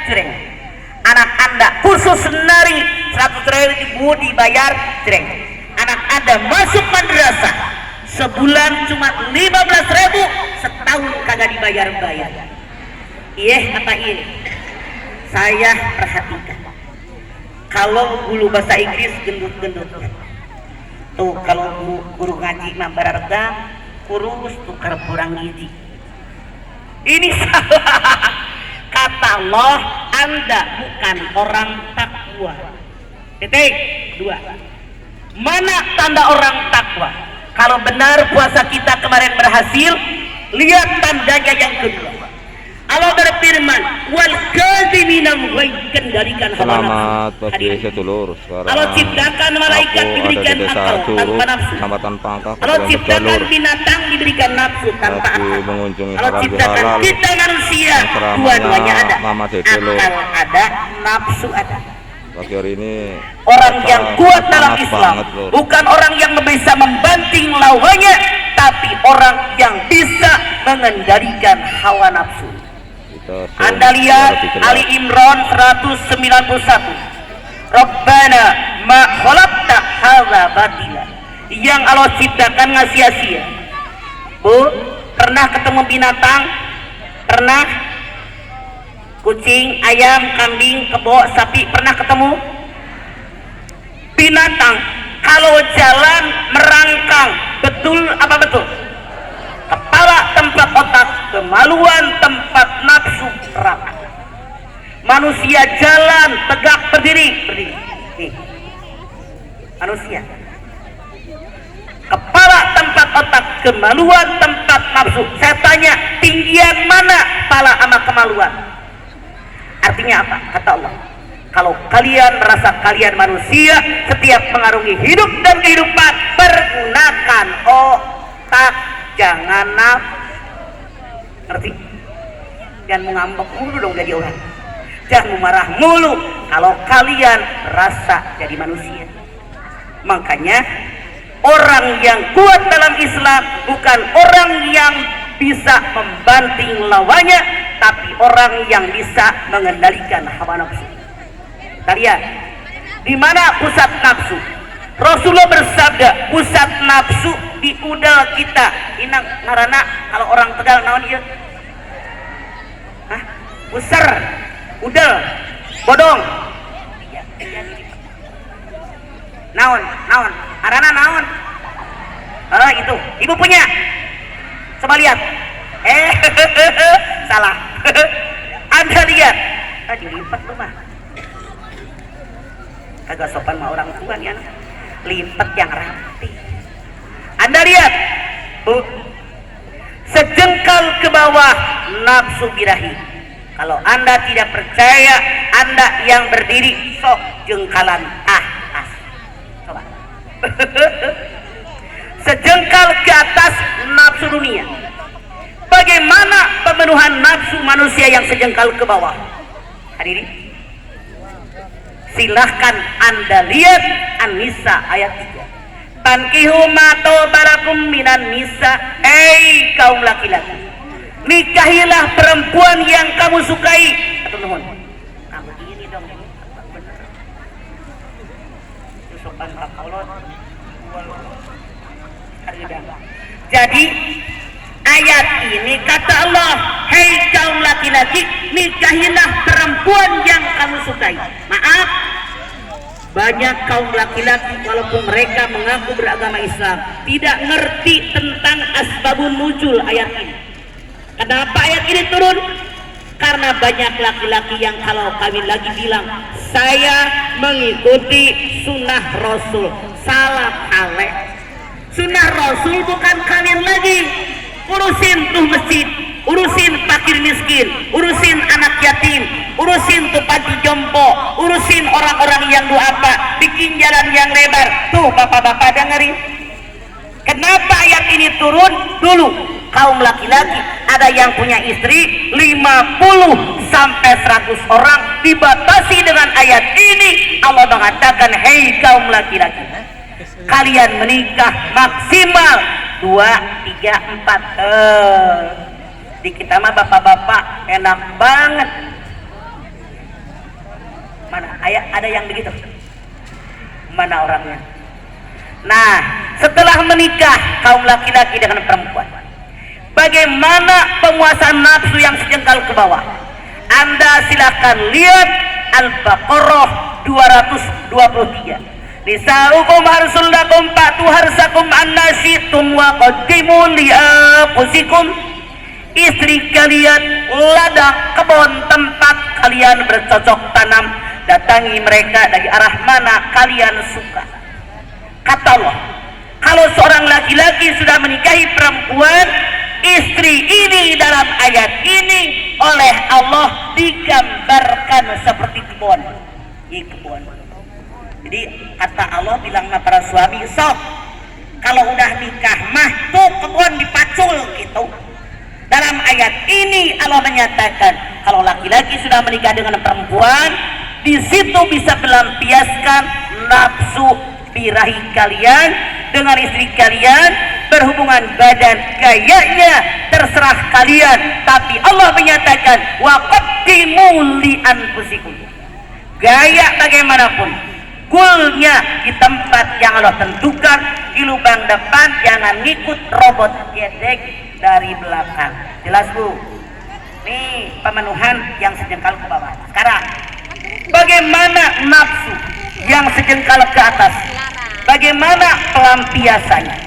cereng. Anak anda kursus nari 100.000 dibayar cereng. Anak anda masuk madrasah sebulan cuma 15.000, setahun kagak dibayar-bayar. Iya apa ini? Saya perhatikan. Kalau guru bahasa Inggris gendut-gendut. Tuh kalau guru ngaji mah berharga kurus tukar kurang gizi. Ini salah. Kata Allah, Anda bukan orang takwa. Titik. 2. Mana tanda orang takwa? Kalau benar puasa kita kemarin berhasil, lihat tandanya yang kedua. Allah berfirman, wal kadhiminal ghaib, kendalikan hawa nafsu. Selamat pagi sedulur. Sekarang Allah ciptakan malaikat diberikan akal tanpa nafsu. Allah ciptakan binatang diberikan nafsu tanpa akal. Allah ciptakan kita manusia, dua-duanya ada. Akal ada, nafsu ada. Pagi hari ini orang yang kuat dalam Islam bukan orang yang bisa membanting lawannya, tapi orang yang bisa mengendalikan hawa nafsu. Anda lihat Ali Imran 191. Rabbana ma khalaqta hadza batila. Yang Allah ciptakan nggak sia-sia. Bu, pernah ketemu binatang? Pernah? Kucing, ayam, kambing, kebo, sapi, pernah ketemu? Binatang kalau jalan merangkang, betul apa betul? Kepala tempat otak, kemaluan tempat nafsu neraka. Manusia jalan tegak berdiri. Nih. Manusia. Kepala tempat otak, kemaluan tempat nafsu. Saya tanya, tinggian mana kepala sama kemaluan? Artinya apa? Kata Allah, kalau kalian merasa kalian manusia, setiap mengarungi hidup dan kehidupan, pergunakan otak, jangan nafsu. Ngerti? Jangan mau ngambek mulu dong jadi orang. Jangan mau marah mulu kalau kalian rasa jadi manusia. Makanya orang yang kuat dalam Islam bukan orang yang bisa membanting lawannya, tapi orang yang bisa mengendalikan hawa nafsu. Kita lihat di mana pusat nafsu. Rasulullah bersabda, pusat nafsu di udal kita. Inang ngarana kalau orang Tegal naon ieu? Hah? User, udal, bodong. Naon? Arana naon? Itu. Ibu punya. Coba lihat. Salah. Anda lihat. Dilipat tuh mah. Kagak sopan mah orang tua nih anak. Lipat yang rapi. Anda lihat, Bu, sejengkal ke bawah nafsu birahi. Kalau Anda tidak percaya, Anda yang berdiri sok jengkalan atas. Coba. Sejengkal ke atas nafsu dunia. Bagaimana pemenuhan nafsu manusia yang sejengkal ke bawah? Hadirin, silahkan Anda lihat An-Nisa ayat 3. Tankihu ma tawbalakum minan nisa. Kaum laki-laki, nikahilah perempuan yang kamu sukai. Atau nuhun, kamu ini dong benar. Sopan kakolot. Jadi ayat ini kata Allah, hei kaum laki-laki, nikahilah perempuan yang kamu sukai. Maaf, banyak kaum laki-laki walaupun mereka mengaku beragama Islam tidak ngerti tentang asbabun nuzul ayat ini. Kenapa ayat ini turun? Karena banyak laki-laki yang kalau kawin lagi bilang saya mengikuti sunnah Rasul. Salah kale. Sunnah Rasul bukan kawin lagi. Urusin tuh masjid, urusin fakir miskin, urusin anak yatim, urusin tuh panti jompo, urusin orang-orang yang duafa, bikin jalan yang lebar. Tuh bapak-bapak dengerin. Kenapa ayat ini turun? Dulu kaum laki-laki ada yang punya istri 50 sampai 100 orang, dibatasi dengan ayat ini. Allah mengatakan, hei kaum laki-laki, kalian menikah maksimal 2, 3, 4. Di kita mah bapak-bapak enak banget. ada yang begitu? Mana orangnya? Nah, setelah menikah kaum laki-laki dengan perempuan, bagaimana penguasaan nafsu yang sejengkal ke bawah? Anda silakan lihat Al-Baqarah 223. Nisa'ukum harsul lakum fa'tu harsakum anna syi'tum wa qaddimu li anfusikum. Istri kalian ladang kebun tempat kalian bercocok tanam, datangi mereka dari arah mana kalian suka. Kata Allah, kalau seorang laki-laki sudah menikahi perempuan, istri ini dalam ayat ini oleh Allah digambarkan seperti kebun. Kebun. Jadi kata Allah bilang sama para suami, sok kalau udah nikah mah tuh kebun dipacul gitu. Dalam ayat ini Allah menyatakan kalau laki-laki sudah menikah dengan perempuan, di situ bisa melampiaskan nafsu birahi kalian dengan istri kalian, berhubungan badan gayanya terserah kalian, tapi Allah menyatakan wa qaddimu li anfusikum. Gaya bagaimanapun, gulnya di tempat yang Allah tentukan, di lubang depan, jangan ngikut robot gedek dari belakang. Jelas Bu? Nih pemenuhan yang sejengkal ke bawah. Sekarang bagaimana nafsu yang sejengkal ke atas? Bagaimana pelampiasannya?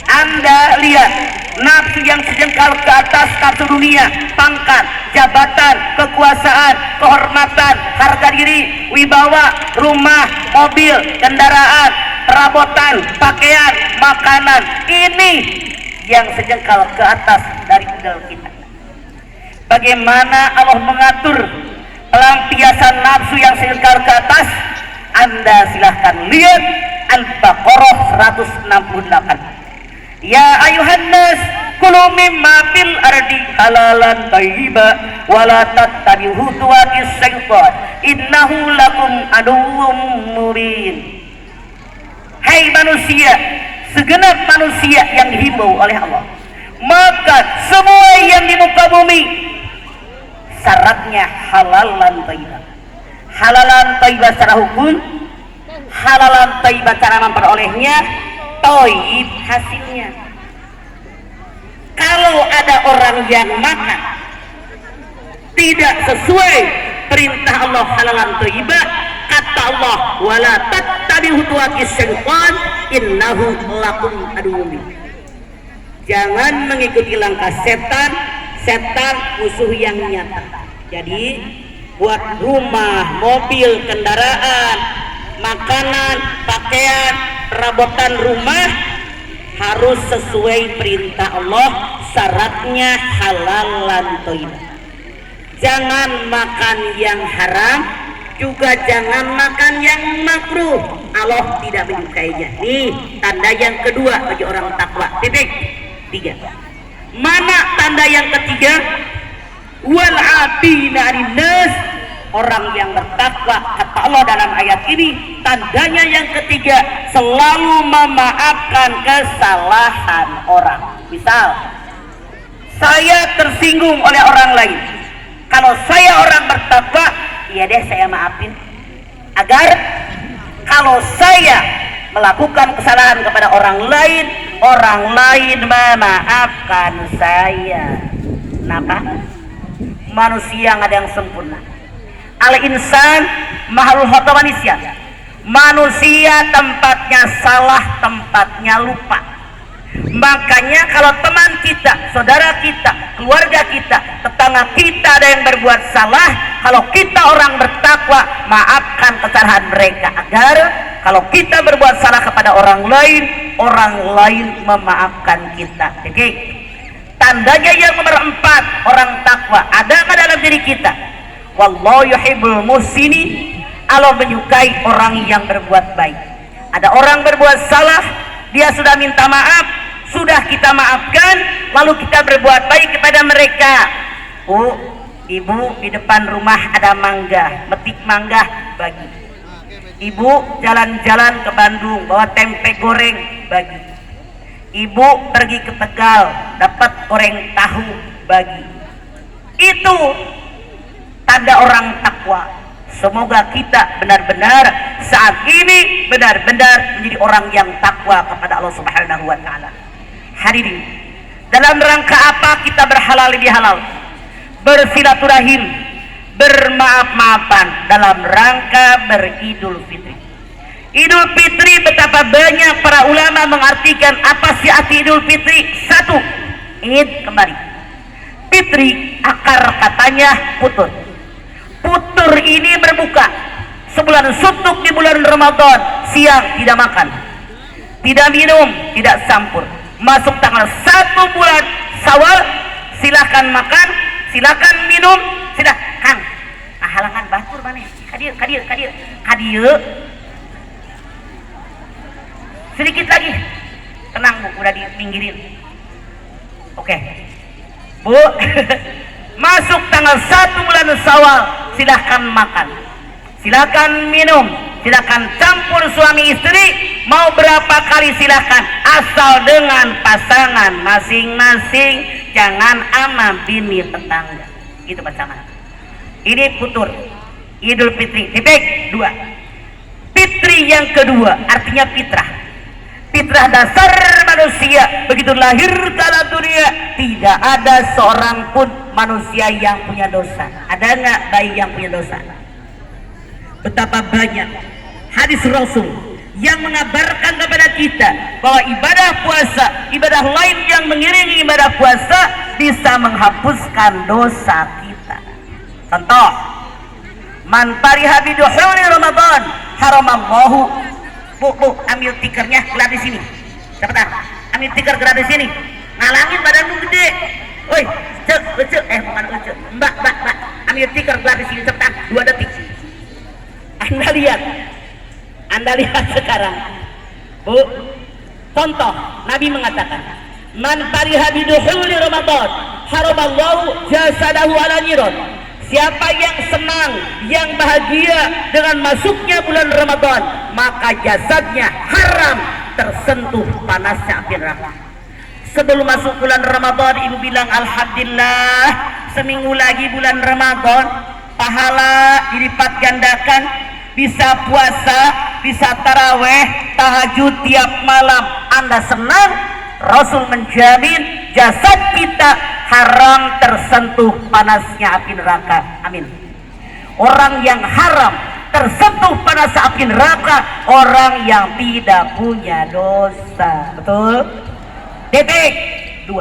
Anda lihat nafsu yang sejengkal ke atas, nafsu dunia, pangkat, jabatan, kekuasaan, kehormatan, harga diri, wibawa, rumah, mobil, kendaraan, perabotan, pakaian, makanan. Ini yang sejengkal ke atas dari modal kita. Bagaimana Allah mengatur pelampiasan nafsu yang sejengkal ke atas? Anda silahkan lihat Al-Baqarah 168. Ya ayuhan nas kulu mimma fil ardi halalan thayyiba wa la tattabi'u khutuwatis syaitan innahu lakum aduwwum mubin. Hai manusia, segenap manusia yang dihimbau oleh Allah, maka semua yang di muka bumi syaratnya halalan thayyibah. Halalan thayyibah secara hukum, halalan thayyibah cara memperolehnya, thayyib hasilnya. Kalau ada orang yang makan tidak sesuai perintah Allah halalan thayyibah, kata Allah wala tattabi'u khutuwatis syaitan innahu lakum aduwwun. Jangan mengikuti langkah setan, setan musuh yang nyata. Jadi buat rumah, mobil, kendaraan, makanan, pakaian, perabotan rumah harus sesuai perintah Allah, syaratnya halalan thayyibah. Jangan makan yang haram, juga jangan makan yang makruh. Allah tidak menyukainya. Nih tanda yang kedua bagi orang takwa. Titik. 3. Mana tanda yang ketiga? Wal afina 'anil nas. Orang yang bertakwa, kata Allah dalam ayat ini, tandanya yang ketiga selalu memaafkan kesalahan orang. Misal saya tersinggung oleh orang lain, kalau saya orang bertakwa, iya deh saya maafin, agar kalau saya melakukan kesalahan kepada orang lain memaafkan saya. Kenapa? Manusia nggak ada yang sempurna. Al-insan mahluk khata manusia. Manusia tempatnya salah, tempatnya lupa. Makanya kalau teman kita, saudara kita, keluarga kita, tetangga kita ada yang berbuat salah, kalau kita orang bertakwa, maafkan kesalahan mereka, agar kalau kita berbuat salah kepada orang lain memaafkan kita. Jadi tandanya yang nomor 4 orang takwa ada nggak dalam diri kita? Wallahu yuhibbul muhsinin. Allah menyukai orang yang berbuat baik. Ada orang berbuat salah, dia sudah minta maaf, sudah kita maafkan, lalu kita berbuat baik kepada mereka. Oh, ibu di depan rumah ada mangga, metik mangga, bagi. Ibu jalan-jalan ke Bandung bawa tempe goreng, bagi. Ibu pergi ke Tegal dapat goreng tahu, bagi. Itu tanda orang takwa, Semoga kita benar-benar saat ini benar-benar menjadi orang yang takwa kepada Allah Subhanahu wa taala. Hadirin, dalam rangka apa kita berhalal bihalal? Bersilaturahim, bermaaf-maafan dalam rangka beridul fitri. Idul Fitri, betapa banyak para ulama mengartikan apa sih arti Idul Fitri. Satu, Id kembali. Fitri akar katanya putur. Putur ini berbuka sebulan suntuk di bulan Ramadan, siang tidak makan, tidak minum, tidak sampur. Masuk tanggal 1 bulan Syawal, silakan makan, silakan minum, silakan. Nah, halangan batur mana? Kadir. Sedikit lagi. Tenang Bu, udah dipinggirin. Oke. Bu, masuk tanggal 1 bulan Syawal, silahkan makan, silahkan minum, silahkan campur suami istri, mau berapa kali silahkan, asal dengan pasangan masing-masing, jangan ama bini tetangga. Itu pasangan. Ini putur Idul Fitri. Titik 2. Fitri yang kedua artinya fitrah. Fitrah dasar manusia, begitu lahir dalam dunia tidak ada seorang pun manusia yang punya dosa. Ada nggak bayi yang punya dosa? Betapa banyak hadis Rasul yang mengabarkan kepada kita bahwa ibadah puasa, ibadah lain yang mengiringi ibadah puasa bisa menghapuskan dosa kita. Contoh, man fariha biduhuri Ramadan haramallahu. Bu, ambil tikernya, gelar di sini. Cepetan, ambil tiker gelar di sini. Ngalangin badanmu gede. Woi, cek, bukan cek. Mbak, ambil tiker gelar di sini cepetan, 2 detik. Anda lihat sekarang. Bu, contoh, Nabi mengatakan, man fariha biduhuli Ramadan, haramallahu jasadahu ala niron. Siapa yang senang, yang bahagia dengan masuknya bulan Ramadan, maka jasadnya haram tersentuh panasnya api neraka. Sebelum masuk bulan Ramadan, ibu bilang alhamdulillah, seminggu lagi bulan Ramadan, pahala dilipat gandakan, bisa puasa, bisa taraweh, tahajud tiap malam. Anda senang, Rasul menjamin jasad kita haram tersentuh panasnya api neraka. Amin. Orang yang haram tersentuh panas api neraka, orang yang tidak punya dosa. Betul? Titik 2.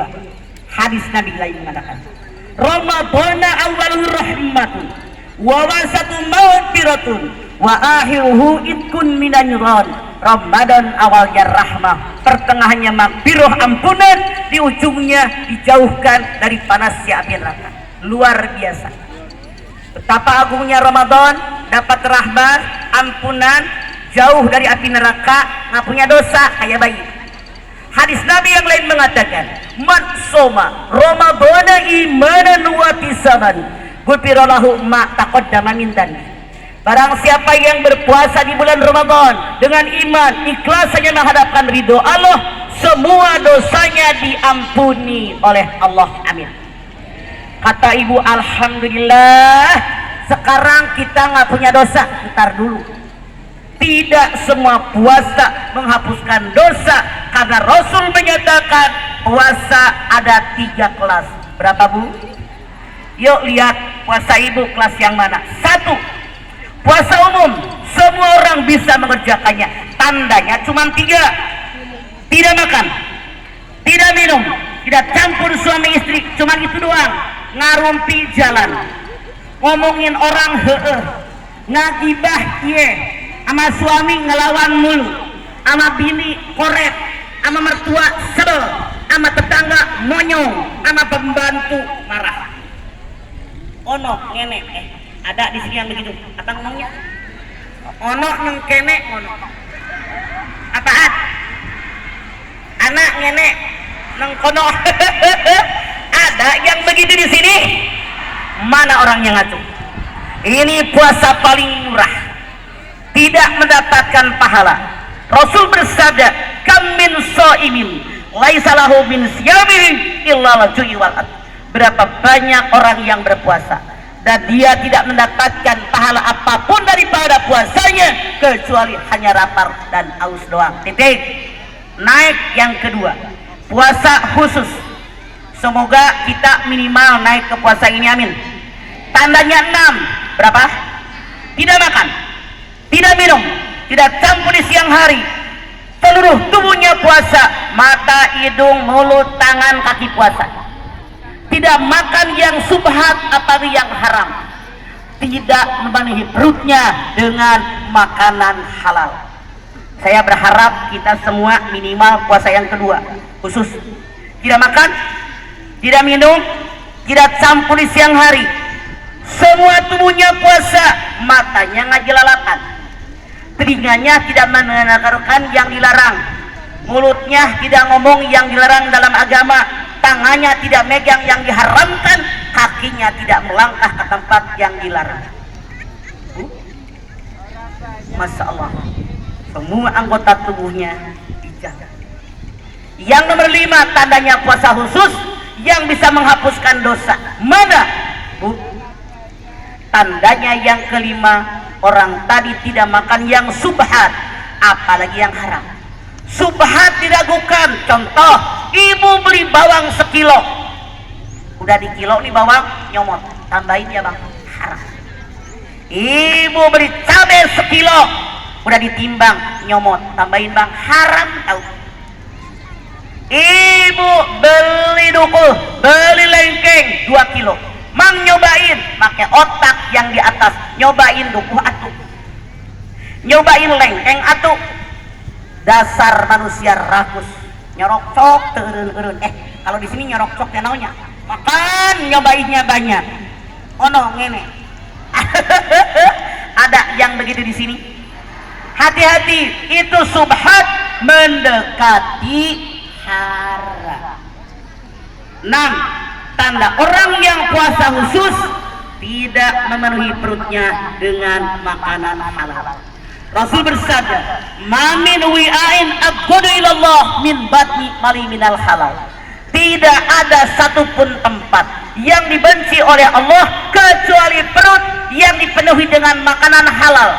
Hadis Nabi lain mengatakan, Ramadana awwaluhu rahmatun wa wasatu maghfiratun wa akhiruhu itkun minan niran. Ramadan awalnya rahmah, pertengahannya maghfirah ampunan, di ujungnya dijauhkan dari panasnya api neraka. Luar biasa. Betapa agungnya Ramadan, dapat rahmat, ampunan, jauh dari api neraka, nggak punya dosa kayak bayi. Hadis Nabi yang lain mengatakan, man soma Ramadana imanan wa ihtisaban ghufira lahu ma taqaddama min dhanbi. Barang siapa yang berpuasa di bulan Ramadan dengan iman, ikhlas hanya menghadapkan ridho Allah, semua dosanya diampuni oleh Allah. Amin. Kata ibu, alhamdulillah, sekarang kita nggak punya dosa. Ntar dulu. Tidak semua puasa menghapuskan dosa, karena Rasul menyatakan puasa ada 3 kelas. Berapa Bu? Yuk lihat puasa ibu kelas yang mana. 1, puasa umum, semua orang bisa mengerjakannya. Tandanya cuma 3. Tidak makan, tidak minum, tidak campur suami istri, cuma itu doang. Ngarumpi jalan, ngomongin orang ngagibah ye, sama suami ngelawan mulu, sama bini korek, sama mertua sebel, sama tetangga monyong, sama pembantu marah. Ono ngene, ada di sini yang begitu. Apa ngomongnya? Ono neng kene ono. Apaan? Anak ngene neng kono. Ada yang begitu di sini? Mana orang yang ngaco? Ini puasa paling murah, tidak mendapatkan pahala. Rasul bersabda, kam min shaimin laisa lahu min siyamihi illa al-ju'i wal at. Berapa banyak orang yang berpuasa dan dia tidak mendapatkan pahala apapun kecuali hanya lapar dan haus doang. Titik. Naik yang kedua, puasa khusus. Semoga kita minimal naik ke puasa ini, amin. Tandanya 6, berapa? Tidak makan, tidak minum, tidak campur di siang hari, seluruh tubuhnya puasa, mata, hidung, mulut, tangan, kaki puasa. Tidak makan yang subhat apalagi yang haram, tidak memenuhi perutnya dengan makanan halal. Saya berharap kita semua minimal puasa yang kedua khusus, tidak makan, tidak minum, tidak campur di siang hari, semua tubuhnya puasa, matanya nggak jelalatan, telinganya tidak mendengarkan yang dilarang, mulutnya tidak ngomong yang dilarang dalam agama, tangannya tidak megang yang diharamkan, kakinya tidak melangkah ke tempat yang dilarang. Masya Allah, semua anggota tubuhnya dijaga. Yang nomor 5, tandanya puasa khusus yang bisa menghapuskan dosa. Mana, Bu? Tandanya yang kelima, orang tadi tidak makan yang subhat, apalagi yang haram. Subhat diragukan. Contoh, ibu beli bawang sekilo, udah di kilo nih bawang, nyomot, tambahin ya bang, haram. Ibu beli cabai sekilo, udah ditimbang, nyomot, tambahin bang, haram tahu. Ibu beli duku, beli lengkeng 2 kilo, mang nyobain, pakai otak yang di atas, nyobain duku atuh, nyobain lengkeng atuh. Dasar manusia rakus, nyorok cok turun. Kalau di sini nyorok cok namanya makan, nyobainnya banyak. Ono ngene. Ada yang begitu di sini. Hati-hati, itu subhat mendekati haram. 6. Tanda orang yang puasa khusus tidak memenuhi perutnya dengan makanan halal. Rasul bersabda, "Ma min wi'ain abghadu ilallah min batni mali minal halal." Tidak ada satupun tempat yang dibenci oleh Allah kecuali perut yang dipenuhi dengan makanan halal.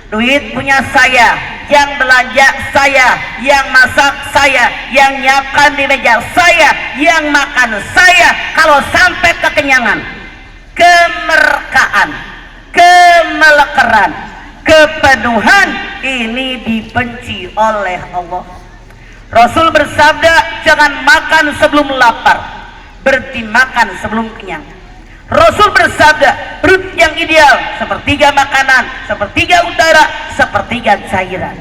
Duit punya saya, yang belanja saya, yang masak saya, yang nyiapkan di meja saya, yang makan saya. Kalau sampai kekenyangan, kemerkaan, kemelekeran, kepenuhan, ini dibenci oleh Allah. Rasul bersabda, jangan makan sebelum lapar, berarti makan sebelum kenyang. Rasul bersabda, perut yang ideal sepertiga makanan, sepertiga udara, sepertiga cairan.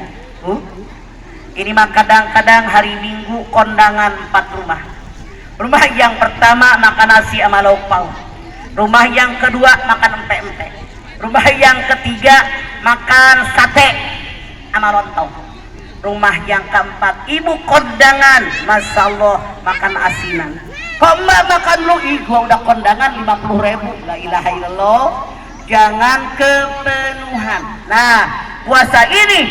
Ini mah kadang-kadang hari Minggu kondangan 4 rumah. Rumah yang pertama makan nasi sama lauk pauk, rumah yang kedua makan empe-empe, rumah yang ketiga makan sate sama lontong, rumah yang keempat ibu kondangan, Masya Allah, makan asinan. Kok mbak makan lu? Gua udah kondangan 50.000. La ilaha illallah. Jangan kepenuhan. Nah, puasa ini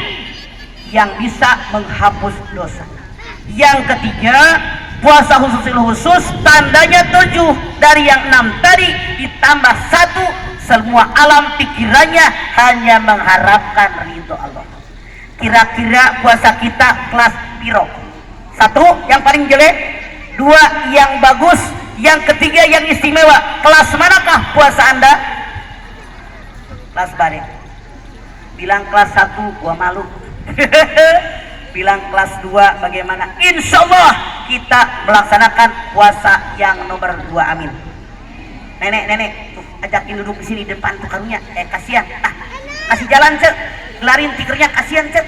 yang bisa menghapus dosa. Yang ketiga, puasa khusus tandanya 7 dari yang 6 tadi ditambah 1, semua alam pikirannya hanya mengharapkan ridho Allah. Kira-kira puasa kita kelas piro? 1 yang paling jelek, 2 yang bagus, yang ketiga yang istimewa. Kelas manakah puasa Anda? Kelas bareng. Bilang kelas 1 gua malu. Bilang kelas 2 bagaimana? Insya Allah kita melaksanakan puasa yang nomor 2, amin. Nenek tuh, ajakin duduk di sini depan tuh karunya. Kasihan. Kasih jalan, Cek. Gelarin tikernya, kasihan, Cek.